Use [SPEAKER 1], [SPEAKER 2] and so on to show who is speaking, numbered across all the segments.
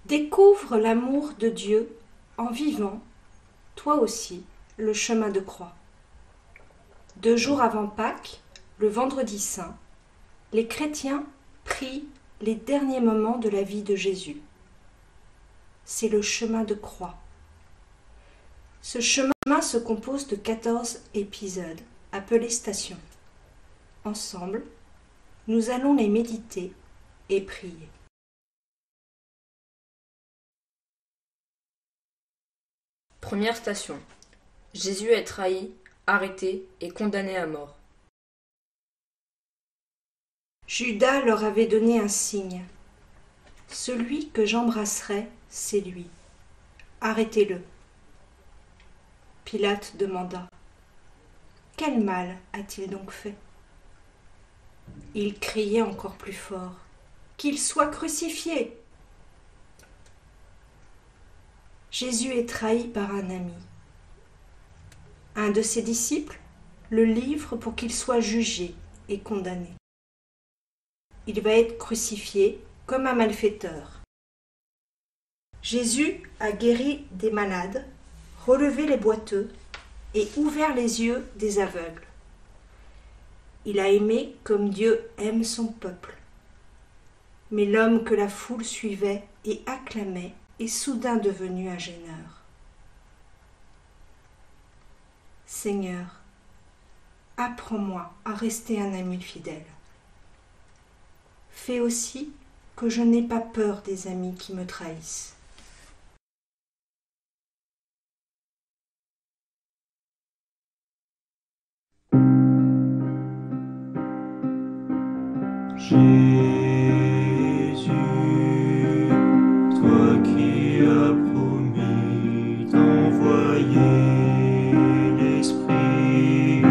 [SPEAKER 1] Découvre l'amour de Dieu en vivant, toi aussi, le chemin de croix. 2 jours avant Pâques, le vendredi saint, les chrétiens prient les derniers moments de la vie de Jésus. C'est le chemin de croix. Ce chemin se compose de 14 épisodes, appelés stations. Ensemble, nous allons les méditer et prier.
[SPEAKER 2] Première station. Jésus est trahi, arrêté et condamné à mort.
[SPEAKER 1] Judas leur avait donné un signe. Celui que j'embrasserai, c'est lui. Arrêtez-le. Pilate demanda. Quel mal a-t-il donc fait? Il criait encore plus fort. Qu'il soit crucifié! Jésus est trahi par un ami. Un de ses disciples le livre pour qu'il soit jugé et condamné. Il va être crucifié comme un malfaiteur. Jésus a guéri des malades, relevé les boiteux et ouvert les yeux des aveugles. Il a aimé comme Dieu aime son peuple. Mais l'homme que la foule suivait et acclamait est soudain devenu un gêneur. Seigneur, apprends-moi à rester un ami fidèle. Fais aussi que je n'ai pas peur des amis qui me trahissent.
[SPEAKER 3] Jésus, toi qui as promis d'envoyer l'Esprit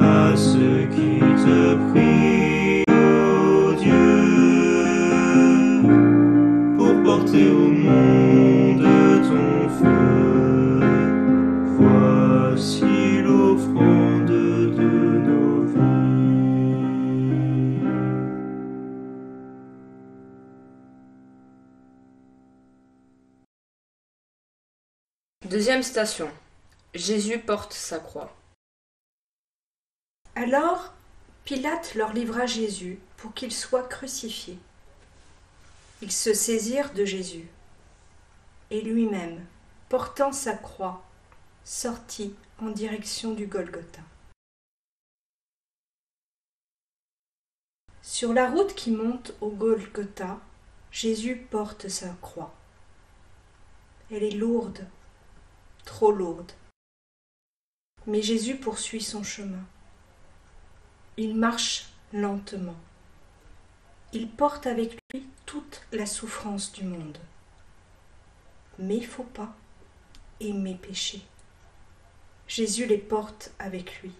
[SPEAKER 3] à ceux qui te prient, ô Dieu, pour porter au monde ton feu, voici l'offrande de nos vies.
[SPEAKER 2] Deuxième station. Jésus porte sa croix.
[SPEAKER 1] Alors, Pilate leur livra Jésus pour qu'il soit crucifié. Ils se saisirent de Jésus, et lui-même, portant sa croix, sortit en direction du Golgotha. Sur la route qui monte au Golgotha, Jésus porte sa croix. Elle est lourde, trop lourde. Mais Jésus poursuit son chemin. Il marche lentement. Il porte avec lui toute la souffrance du monde. Mais il ne faut pas aimer pécher. Jésus les porte avec lui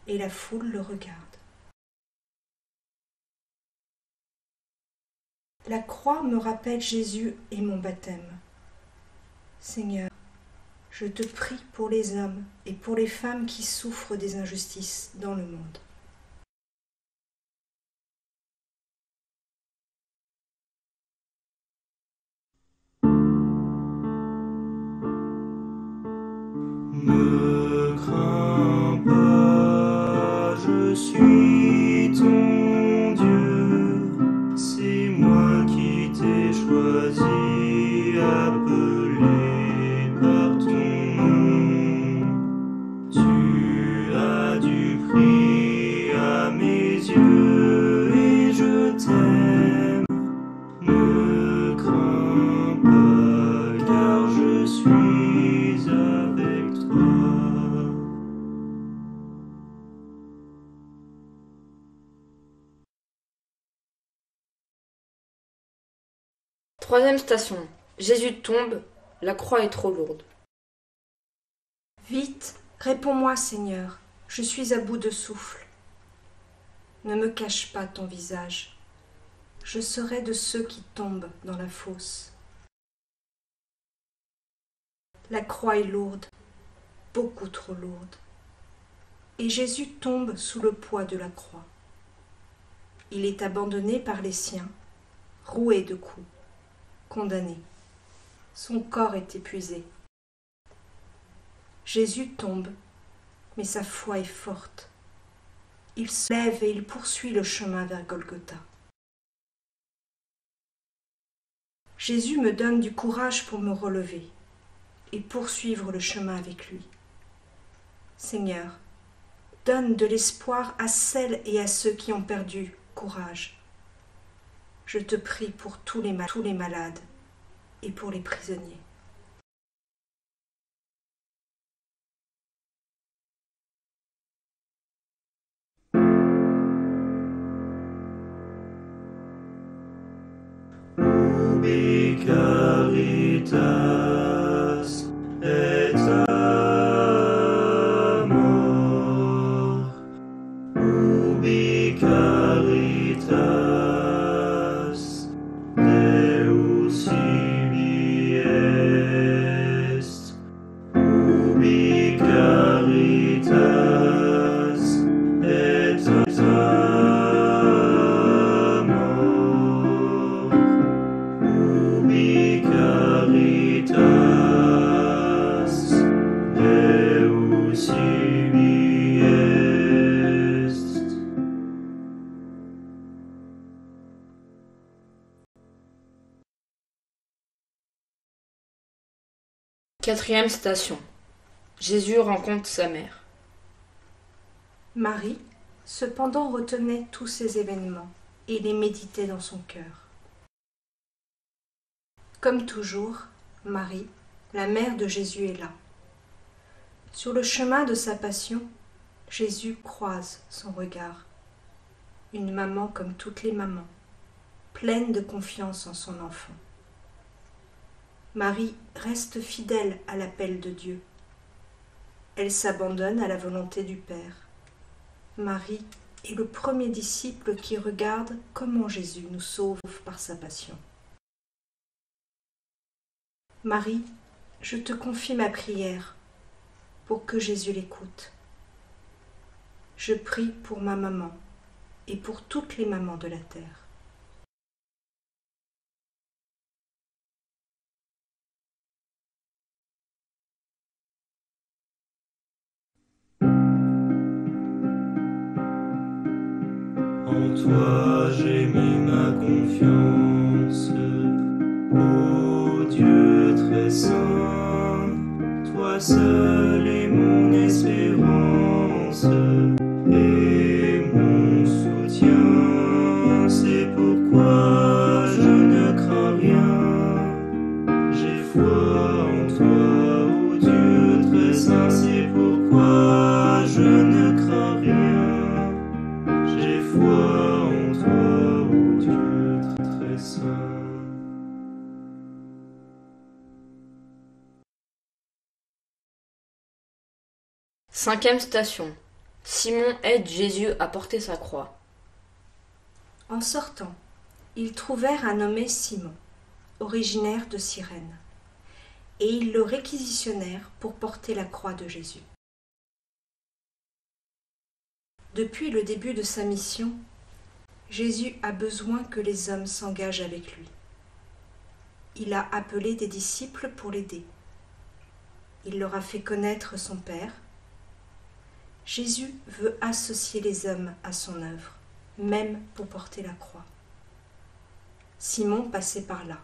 [SPEAKER 1] et la foule le regarde. La croix me rappelle Jésus et mon baptême. Seigneur, je te prie pour les hommes et pour les femmes qui souffrent des injustices dans le monde.
[SPEAKER 3] Ne crains pas, je suis ton Dieu, c'est moi qui t'ai choisi, appelé par ton nom. Tu as du prix à mes yeux et je t'aime. Ne crains pas, car je suis avec toi.
[SPEAKER 2] Troisième station. Jésus tombe, la croix est trop lourde.
[SPEAKER 1] Vite, réponds-moi, Seigneur, je suis à bout de souffle. Ne me cache pas ton visage. Je serai de ceux qui tombent dans la fosse. La croix est lourde, beaucoup trop lourde. Et Jésus tombe sous le poids de la croix. Il est abandonné par les siens, roué de coups. condamné. Son corps est épuisé. Jésus tombe, mais sa foi est forte. Il se lève et il poursuit le chemin vers Golgotha. Jésus me donne du courage pour me relever et poursuivre le chemin avec lui. Seigneur, donne de l'espoir à celles et à ceux qui ont perdu courage. Je te prie pour tous les malades et pour les prisonniers.
[SPEAKER 3] Ubi caritas et amor, ubi caritas Deus ibi est, ubi caritas et amor, ubi caritas Deus ibi est.
[SPEAKER 2] Quatrième station. Jésus rencontre sa mère.
[SPEAKER 1] Marie, cependant, retenait tous ces événements et les méditait dans son cœur. Comme toujours, Marie, la mère de Jésus, est là. Sur le chemin de sa passion, Jésus croise son regard. Une maman comme toutes les mamans, pleine de confiance en son enfant. Marie reste fidèle à l'appel de Dieu. Elle s'abandonne à la volonté du Père. Marie est le premier disciple qui regarde comment Jésus nous sauve par sa passion. Marie, je te confie ma prière pour que Jésus l'écoute. Je prie pour ma maman et pour toutes les mamans de la terre.
[SPEAKER 3] En toi j'ai mis ma confiance, ô Dieu très saint, toi seul est mon espérance et mon soutien, c'est pourquoi je ne crains rien, j'ai foi en toi, ô Dieu très saint, c'est pourquoi je ne crains rien. J'ai foi en toi, ô Dieu très saint.
[SPEAKER 2] Cinquième station. Simon aide Jésus à porter sa croix.
[SPEAKER 1] En sortant, ils trouvèrent un nommé Simon, originaire de Cyrène, et ils le réquisitionnèrent pour porter la croix de Jésus. Depuis le début de sa mission, Jésus a besoin que les hommes s'engagent avec lui. Il a appelé des disciples pour l'aider. Il leur a fait connaître son Père. Jésus veut associer les hommes à son œuvre, même pour porter la croix. Simon passait par là.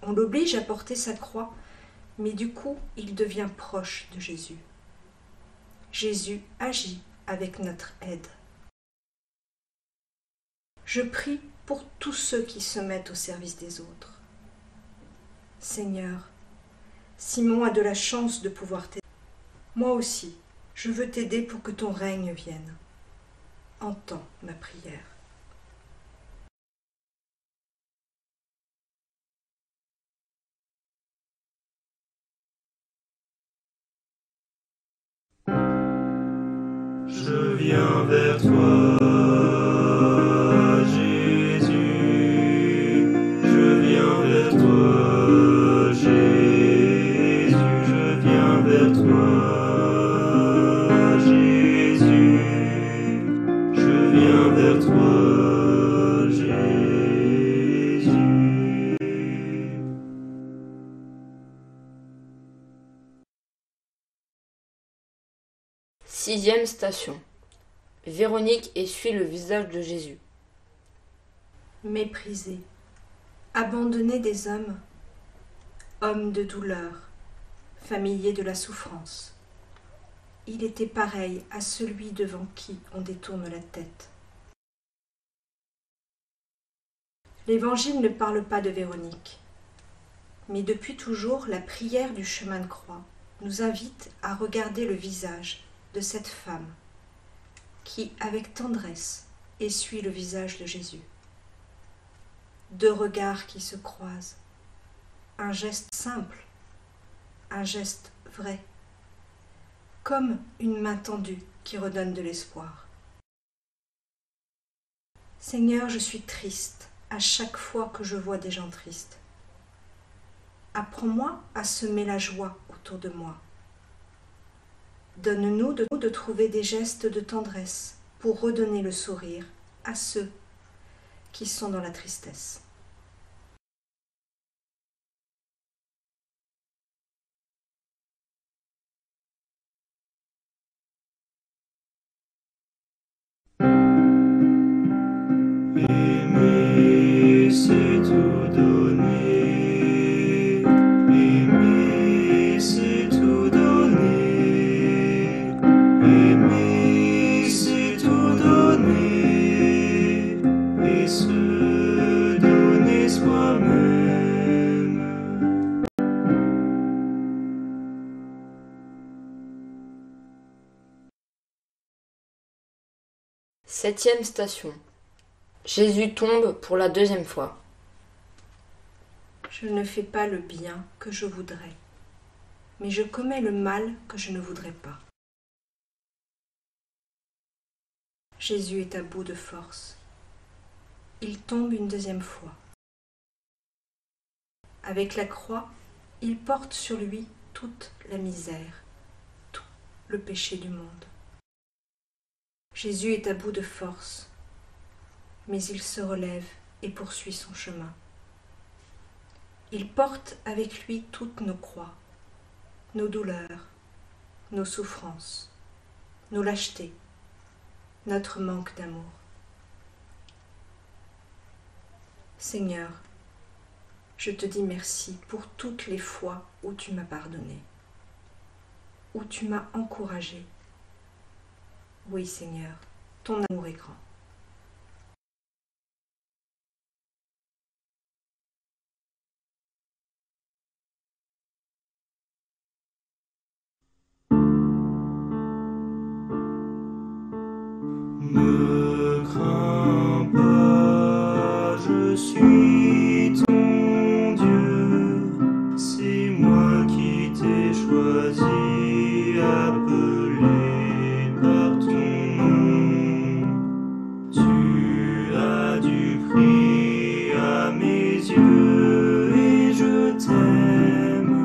[SPEAKER 1] On l'oblige à porter sa croix, mais du coup, il devient proche de Jésus. Jésus agit avec notre aide. Je prie pour tous ceux qui se mettent au service des autres. Seigneur, Simon a de la chance de pouvoir t'aider. Moi aussi, je veux t'aider pour que ton règne vienne. Entends ma prière.
[SPEAKER 3] Je viens vers toi, Jésus. Je viens vers toi, Jésus. Je viens vers toi, Jésus. Je viens vers toi, Jésus.
[SPEAKER 2] 6e station. Véronique essuie le visage de Jésus.
[SPEAKER 1] Méprisé, abandonné des hommes, homme de douleur, familier de la souffrance, il était pareil à celui devant qui on détourne la tête. L'Évangile ne parle pas de Véronique, mais depuis toujours la prière du chemin de croix nous invite à regarder le visage de cette femme qui, avec tendresse, essuie le visage de Jésus. Deux regards qui se croisent, un geste simple, un geste vrai, comme une main tendue qui redonne de l'espoir. Seigneur, je suis triste à chaque fois que je vois des gens tristes. Apprends-moi à semer la joie autour de moi. Donne-nous de trouver des gestes de tendresse pour redonner le sourire à ceux qui sont dans la tristesse.
[SPEAKER 3] Aimer, c'est tout donner. Aimer, c'est tout donner. Aimer, c'est tout donner. Et se donner soi-même.
[SPEAKER 2] 7e station. Jésus tombe pour la 2e fois.
[SPEAKER 1] Je ne fais pas le bien que je voudrais, mais je commets le mal que je ne voudrais pas. Jésus est à bout de force. Il tombe une 2e fois. Avec la croix, il porte sur lui toute la misère, tout le péché du monde. Jésus est à bout de force, mais il se relève et poursuit son chemin. Il porte avec lui toutes nos croix, nos douleurs, nos souffrances, nos lâchetés, notre manque d'amour. Seigneur, je te dis merci pour toutes les fois où tu m'as pardonné, où tu m'as encouragé. Oui, Seigneur, ton amour est grand.
[SPEAKER 3] Ne crains pas, je suis ton Dieu, c'est moi qui t'ai choisi, appelé par ton nom. Tu as du prix à mes yeux et je t'aime.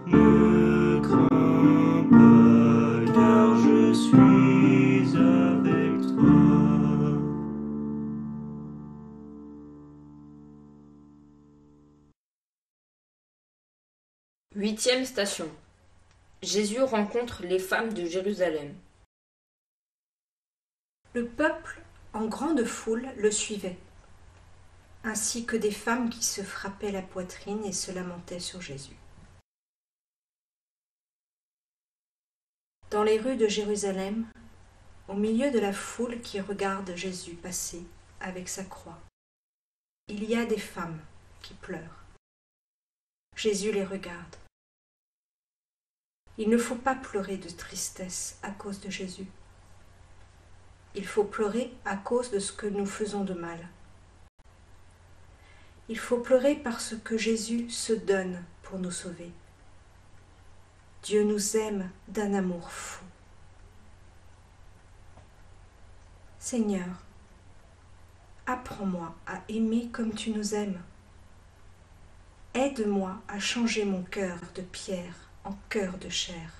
[SPEAKER 3] Ne crains pas, car je suis avec toi.
[SPEAKER 2] 8e station. Jésus rencontre les femmes de Jérusalem.
[SPEAKER 1] Le peuple, en grande foule, le suivait, ainsi que des femmes qui se frappaient la poitrine et se lamentaient sur Jésus. Dans les rues de Jérusalem, au milieu de la foule qui regarde Jésus passer avec sa croix, il y a des femmes qui pleurent. Jésus les regarde. Il ne faut pas pleurer de tristesse à cause de Jésus. Il faut pleurer à cause de ce que nous faisons de mal. Il faut pleurer parce que Jésus se donne pour nous sauver. Dieu nous aime d'un amour fou. Seigneur, apprends-moi à aimer comme tu nous aimes. Aide-moi à changer mon cœur de pierre en cœur de chair.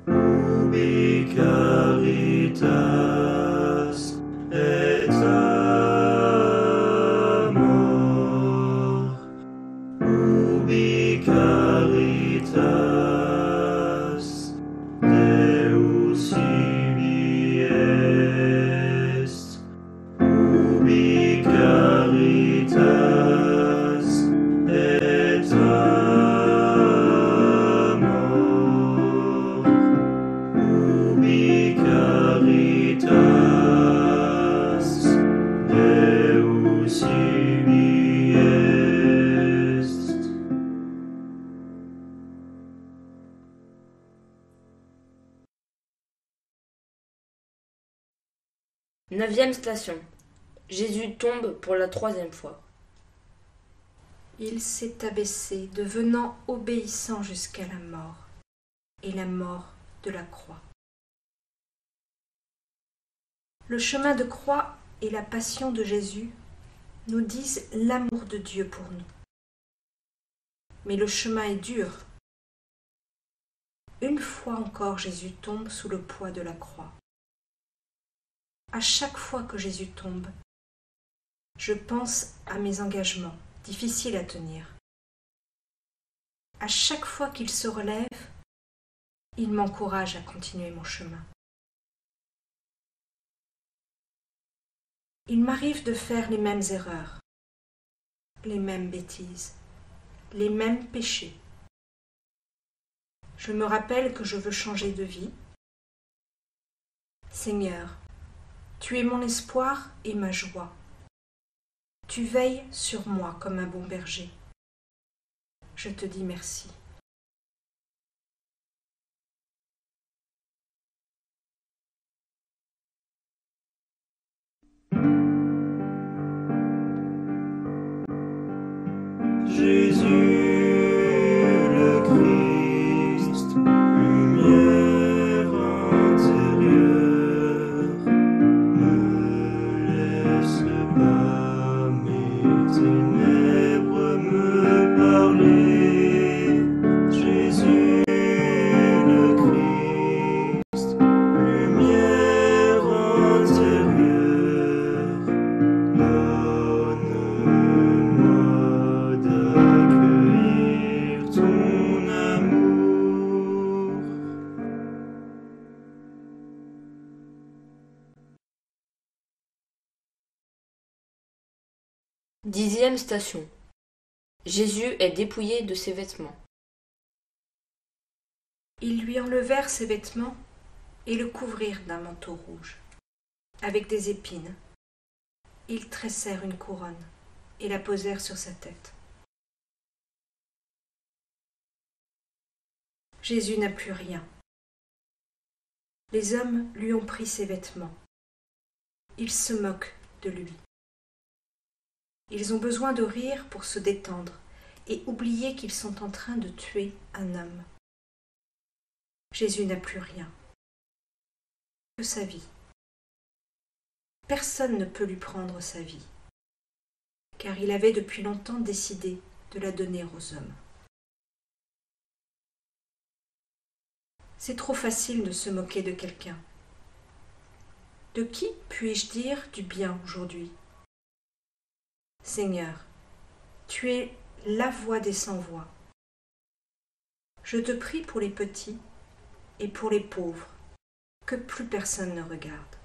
[SPEAKER 3] Ubi caritas
[SPEAKER 2] 9e station. Jésus tombe pour la 3e fois.
[SPEAKER 1] Il s'est abaissé, devenant obéissant jusqu'à la mort, et la mort de la croix. Le chemin de croix et la passion de Jésus nous disent l'amour de Dieu pour nous. Mais le chemin est dur. Une fois encore, Jésus tombe sous le poids de la croix. À chaque fois que Jésus tombe, je pense à mes engagements, difficiles à tenir. À chaque fois qu'il se relève, il m'encourage à continuer mon chemin. Il m'arrive de faire les mêmes erreurs, les mêmes bêtises, les mêmes péchés. Je me rappelle que je veux changer de vie. Seigneur, tu es mon espoir et ma joie. Tu veilles sur moi comme un bon berger. Je te dis merci.
[SPEAKER 3] Jésus le Christ, lumière intérieure, ne laisse pas mes ténèbres me parler. Jésus le Christ, lumière intérieure, donne-moi d'accueillir ton amour.
[SPEAKER 2] 10e station. Jésus est dépouillé de ses vêtements.
[SPEAKER 1] Ils lui enlevèrent ses vêtements et le couvrirent d'un manteau rouge, avec des épines. Ils tressèrent une couronne et la posèrent sur sa tête. Jésus n'a plus rien. Les hommes lui ont pris ses vêtements. Ils se moquent de lui. Ils ont besoin de rire pour se détendre et oublier qu'ils sont en train de tuer un homme. Jésus n'a plus rien que sa vie. Personne ne peut lui prendre sa vie, car il avait depuis longtemps décidé de la donner aux hommes. C'est trop facile de se moquer de quelqu'un. De qui puis-je dire du bien aujourd'hui ? Seigneur, tu es la voix des sans-voix. Je te prie pour les petits et pour les pauvres, que plus personne ne regarde.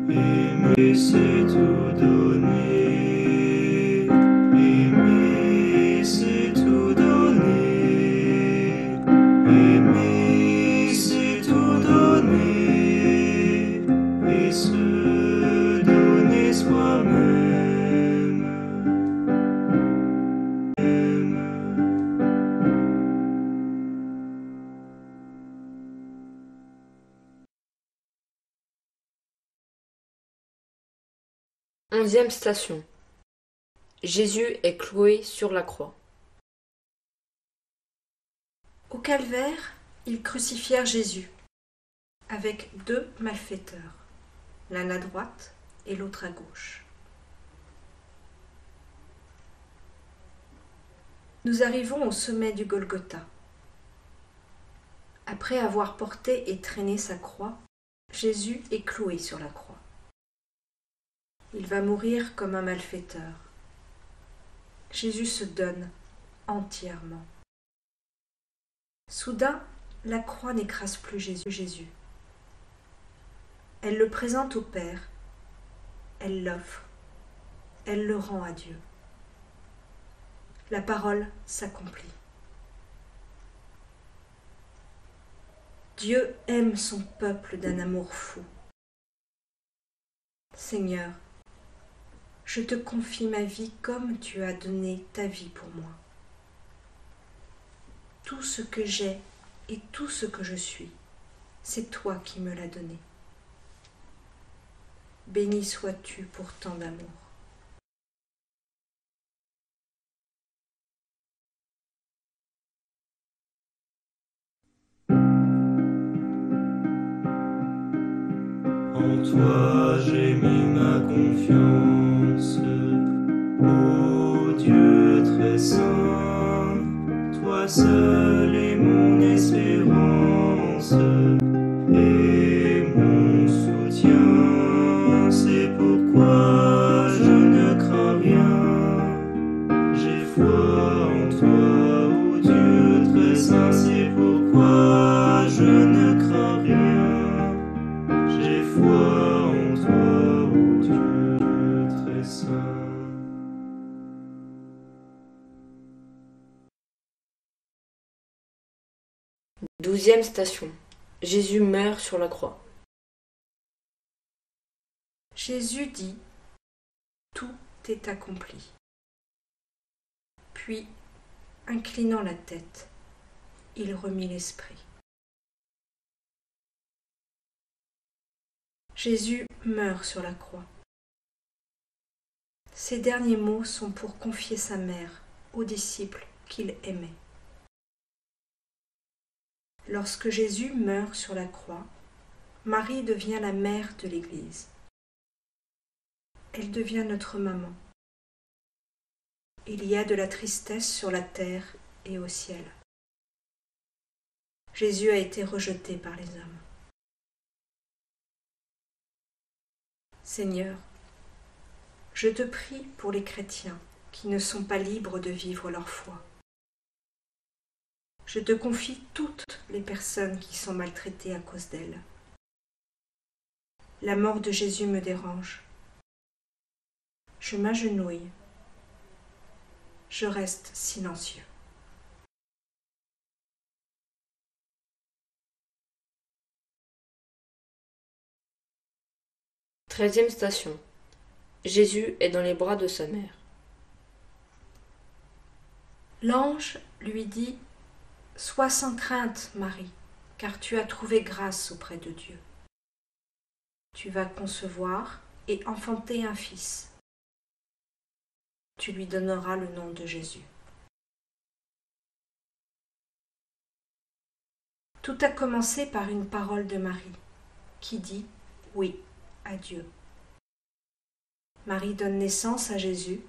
[SPEAKER 3] Aimer, c'est tout donner. Aimer, c'est tout donner. Aimer, c'est tout donner. Et se donner soi-même.
[SPEAKER 2] Onzième station. Jésus est cloué sur la croix.
[SPEAKER 1] Au calvaire, ils crucifièrent Jésus avec 2 malfaiteurs, l'un à droite et l'autre à gauche. Nous arrivons au sommet du Golgotha. Après avoir porté et traîné sa croix, Jésus est cloué sur la croix. Il va mourir comme un malfaiteur. Jésus se donne entièrement. Soudain, la croix n'écrase plus Jésus. Elle le présente au Père, elle l'offre, elle le rend à Dieu. La parole s'accomplit. Dieu aime son peuple d'un amour fou. Seigneur, je te confie ma vie comme tu as donné ta vie pour moi. tout ce que j'ai et tout ce que je suis, c'est toi qui me l'as donné. Béni sois-tu pour tant d'amour.
[SPEAKER 3] En toi j'ai mis ma confiance, ô Dieu très saint, toi seul est mon espérance et mon soutien, c'est pourquoi je ne crains rien, j'ai foi en toi, ô Dieu très saint, c'est pourquoi je ne crains rien. J'ai foi en toi, ô Dieu très saint.
[SPEAKER 2] Douzième station. Jésus meurt sur la croix.
[SPEAKER 1] Jésus dit « Tout est accompli ». Puis, inclinant la tête, il remit l'esprit. Jésus meurt sur la croix. Ses derniers mots sont pour confier sa mère aux disciples qu'il aimait. Lorsque Jésus meurt sur la croix, Marie devient la mère de l'Église. Elle devient notre maman. Il y a de la tristesse sur la terre et au ciel. Jésus a été rejeté par les hommes. Seigneur, je te prie pour les chrétiens qui ne sont pas libres de vivre leur foi. Je te confie toutes les personnes qui sont maltraitées à cause d'elles. La mort de Jésus me dérange. Je m'agenouille. Je reste silencieux.
[SPEAKER 2] Treizième station. Jésus est dans les bras de sa mère.
[SPEAKER 1] L'ange lui dit « Sois sans crainte, Marie, car tu as trouvé grâce auprès de Dieu. Tu vas concevoir et enfanter un fils. Tu lui donneras le nom de Jésus. » Tout a commencé par une parole de Marie, qui dit « Oui » à Dieu. Marie donne naissance à Jésus.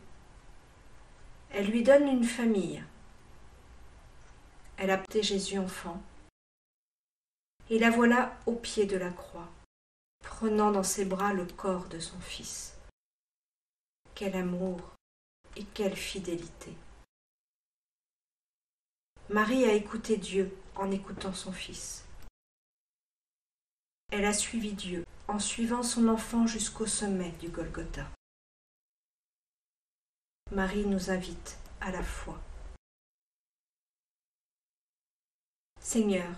[SPEAKER 1] Elle lui donne une famille. Elle a porté Jésus enfant. Et la voilà au pied de la croix, prenant dans ses bras le corps de son fils. Quel amour et quelle fidélité! Marie a écouté Dieu en écoutant son fils. Elle a suivi Dieu en suivant son enfant jusqu'au sommet du Golgotha. Marie nous invite à la foi. Seigneur,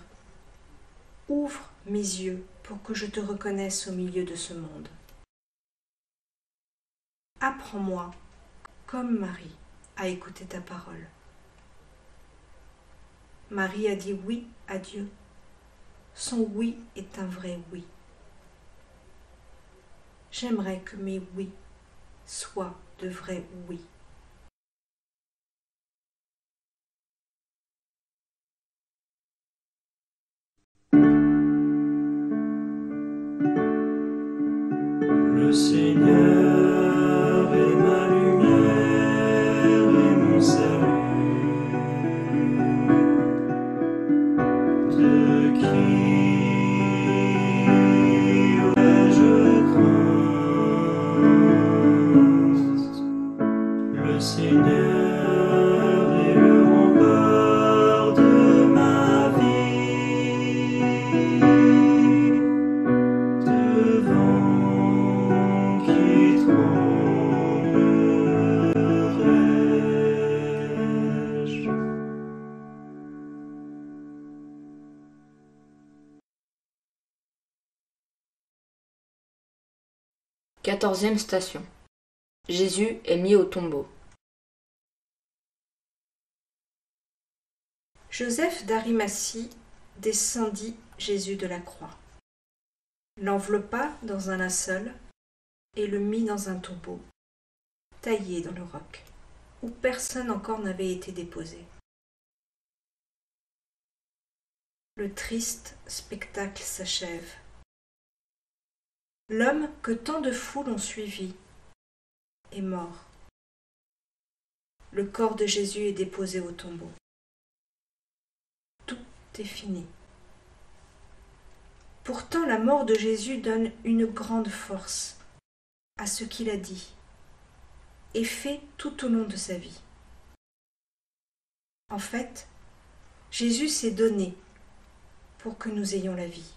[SPEAKER 1] ouvre mes yeux pour que je te reconnaisse au milieu de ce monde. Apprends-moi, comme Marie, à écouter ta parole. Marie a dit oui à Dieu. Son oui est un vrai oui. J'aimerais que mes oui soient de vrais oui.
[SPEAKER 3] Le Seigneur est ma lumière et mon salut. De qui aurais-je crainte? Le Seigneur est le rempart de ma vie. Devant qui tremblerais-je?
[SPEAKER 2] Quatorzième station. Jésus est mis au tombeau.
[SPEAKER 1] Joseph d'Arimathie descendit Jésus de la croix, l'enveloppa dans un linceul et le mit dans un tombeau, taillé dans le roc, où personne encore n'avait été déposé. Le triste spectacle s'achève. L'homme que tant de foules ont suivi est mort. Le corps de Jésus est déposé au tombeau. Tout est fini. Pourtant, la mort de Jésus donne une grande force à ce qu'il a dit et fait tout au long de sa vie. En fait, Jésus s'est donné pour que nous ayons la vie.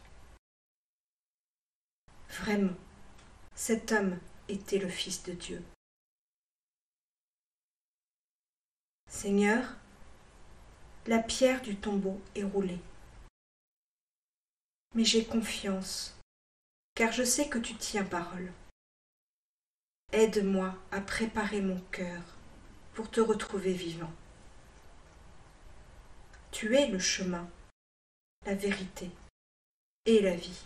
[SPEAKER 1] Vraiment, cet homme était le Fils de Dieu. Seigneur, la pierre du tombeau est roulée. Mais j'ai confiance, car je sais que tu tiens parole. Aide-moi à préparer mon cœur pour te retrouver vivant. Tu es le chemin, la vérité et la vie.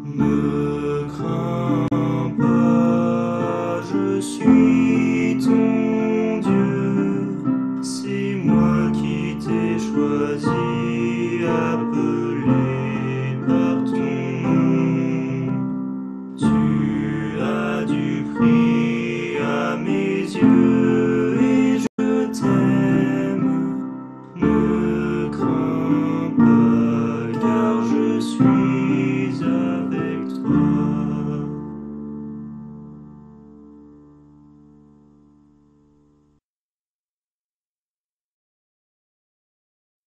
[SPEAKER 3] Ne crains pas, je suis ton Dieu, c'est moi qui t'ai choisi, appelé par ton nom. Tu as du prix à mes yeux et je t'aime. Ne crains pas, car je suis avec toi.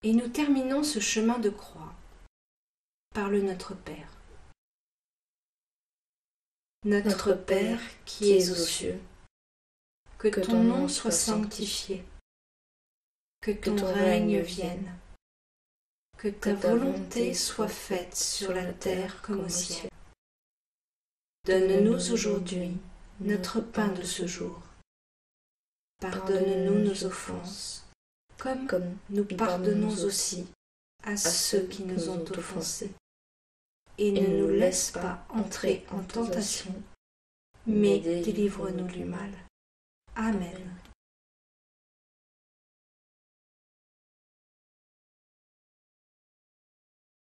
[SPEAKER 1] Et nous terminons ce chemin de croix par le Notre Père. Notre Père qui es aux cieux, que ton nom soit sanctifié, que ton règne vienne, que ta volonté soit faite sur la terre comme au ciel. Donne-nous aujourd'hui notre pain de ce jour. Pardonne-nous nos offenses, comme nous pardonnons aussi à ceux qui nous ont offensés. Et ne nous laisse pas entrer en tentation, mais délivre-nous du mal. Amen.